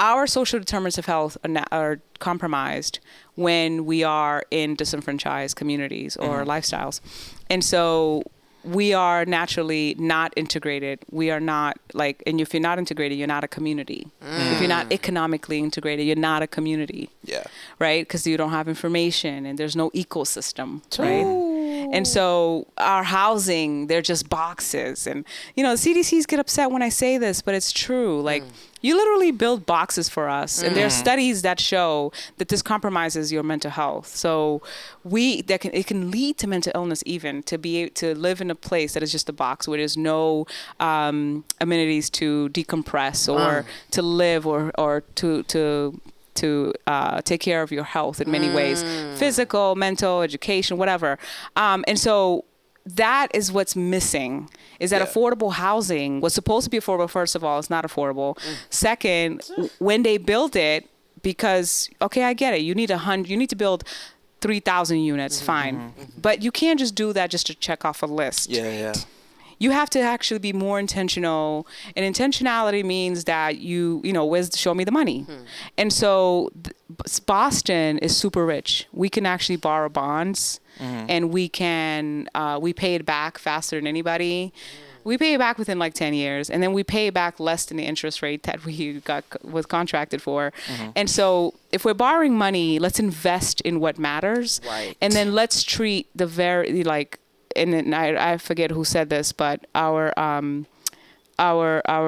our social determinants of health are compromised when we are in disenfranchised communities or lifestyles. And so we are naturally not integrated. We are not like, and if you're not integrated, you're not a community. If you're not economically integrated, you're not a community. Yeah. Right? Because you don't have information and there's no ecosystem. Right? And so our housing, they're just boxes. And, you know, CDCs get upset when I say this, but it's true. Like, you literally build boxes for us. And there are studies that show that this compromises your mental health. So it can lead to mental illness even, to live in a place that is just a box where there's no amenities to decompress or to live or to take care of your health in many ways, physical, mental, education, whatever. And so that is what's missing, is that affordable housing was supposed to be affordable. First of all, it's not affordable. Second, when they build it, because, okay, I get it. You need to build 3,000 units, fine. But you can't just do that just to check off a list. Yeah. You have to actually be more intentional. And intentionality means that show me the money. And so Boston is super rich. We can actually borrow bonds and we pay it back faster than anybody. We pay it back within like 10 years, and then we pay back less than the interest rate that we was contracted for. And so if we're borrowing money, let's invest in what matters. Right. And then let's treat and then I forget who said this, but our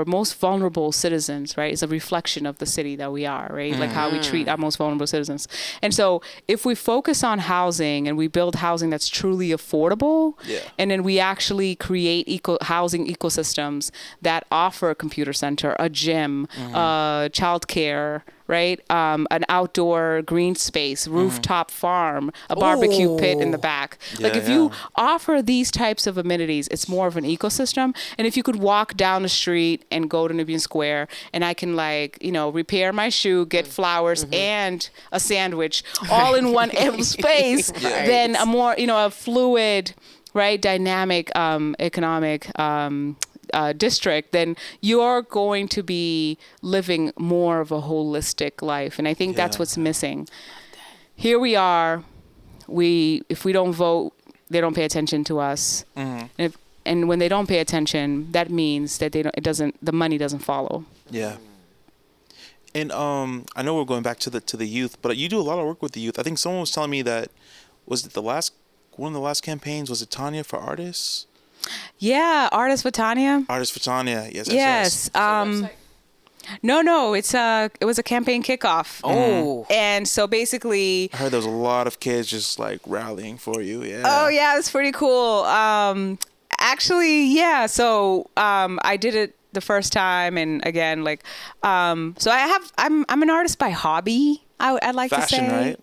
most vulnerable citizens, right, is a reflection of the city that we are, right? Like how we treat our most vulnerable citizens. And so if we focus on housing and we build housing that's truly affordable, and then we actually create housing ecosystems that offer a computer center, a gym, childcare, right? An outdoor green space, rooftop farm, a barbecue pit in the back. If you offer these types of amenities, it's more of an ecosystem. And if you could walk down the street and go to Nubian Square and I can repair my shoe, get flowers and a sandwich all in one space, then a more, a fluid, right, dynamic economic district, then you're going to be living more of a holistic life. And I think that's what's missing. Here we are. If we don't vote, they don't pay attention to us. And when they don't pay attention, that means that the money doesn't follow. Yeah. And I know we're going back to the youth, but you do a lot of work with the youth. I think someone was telling me that one of the last campaigns, was it Tania for Artists? Yeah, Artists for Tania. Artists for Tania. Yes. No, it was a campaign kickoff. And so basically, I heard there was a lot of kids just like rallying for you. Yeah. Oh yeah, it was pretty cool. Actually, yeah. So I did it the first time, and again, so I'm an artist by hobby. I'd like Fashion, to say.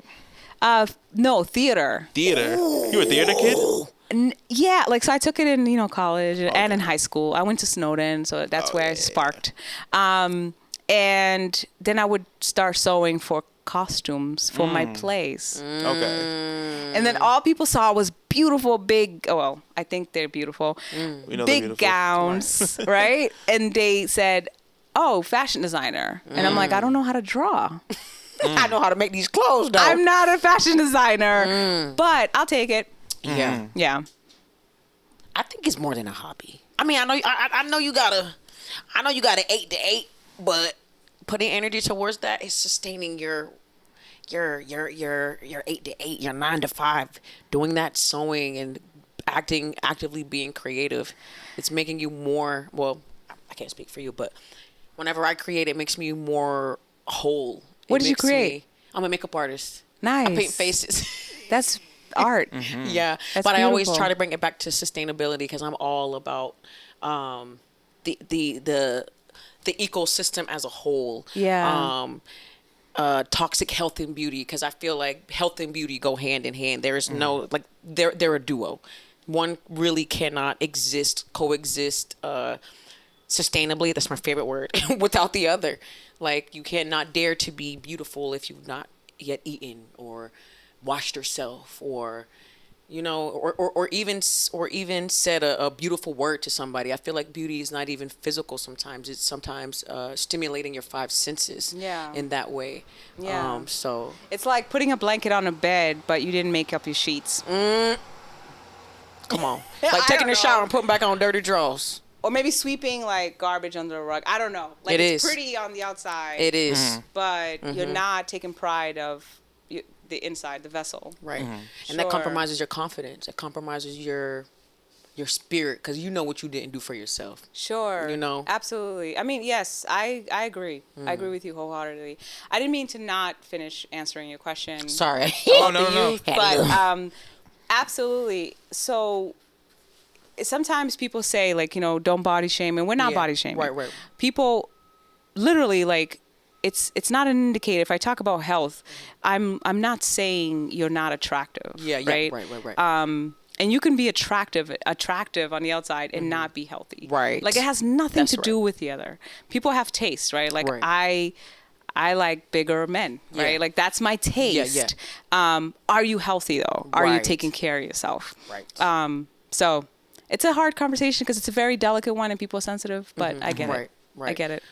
Right? No, theater. Theater. You were a theater kid? Yeah, so I took it in college and in high school. I went to Snowden, so that's where I sparked. And then I would start sewing for costumes for my plays. Okay. And then all people saw was beautiful, big. Well, I think they're beautiful. We know they're big beautiful. Gowns, right? And they said, "Oh, fashion designer," and I'm like, "I don't know how to draw." I know how to make these clothes, though. I'm not a fashion designer, but I'll take it. Yeah. Yeah. I think it's more than a hobby. I mean, I know you got a 8 to 8, but putting energy towards that is sustaining your 8 to 8, your 9 to 5, doing that sewing and actively being creative. It's making you more, well, I can't speak for you, but whenever I create, it makes me more whole. What did you create? I'm a makeup artist. Nice. I paint faces. That's art. Yeah. That's but I always beautiful. try to bring it back to sustainability because I'm all about the ecosystem as a whole. Yeah. Toxic health and beauty, because I feel like health and beauty go hand in hand. There is no, they're a duo. One really cannot coexist sustainably. That's my favorite word. Without the other. Like, you cannot dare to be beautiful if you've not yet eaten or washed yourself or You know, or even said a beautiful word to somebody. I feel like beauty is not even physical sometimes. It's sometimes stimulating your five senses in that way. Yeah. So it's like putting a blanket on a bed, but you didn't make up your sheets. Come on. Like taking a shower and putting back on dirty drawers. Or maybe sweeping like garbage under the rug. I don't know. Like it's pretty on the outside. It is. But you're not taking pride of the inside, the vessel. Right. And that compromises your confidence. It compromises your spirit, because you know what you didn't do for yourself. Sure. You know? Absolutely. I mean, yes, I agree. I agree with you wholeheartedly. I didn't mean to not finish answering your question. Sorry. Oh, no. But absolutely. So sometimes people say, like, you know, don't body shame, and we're not body shaming. Right. People literally, like, it's not an indicator. If I talk about health, I'm not saying you're not attractive. Yeah. Right. And you can be attractive on the outside and not be healthy. Right. Like, it has nothing to do with the other. People have tastes, right? Like I like bigger men, right? Yeah. Like, that's my taste. Are you healthy though? Are you taking care of yourself? Right. So it's a hard conversation because it's a very delicate one and people are sensitive, but I get it. Right. I get it.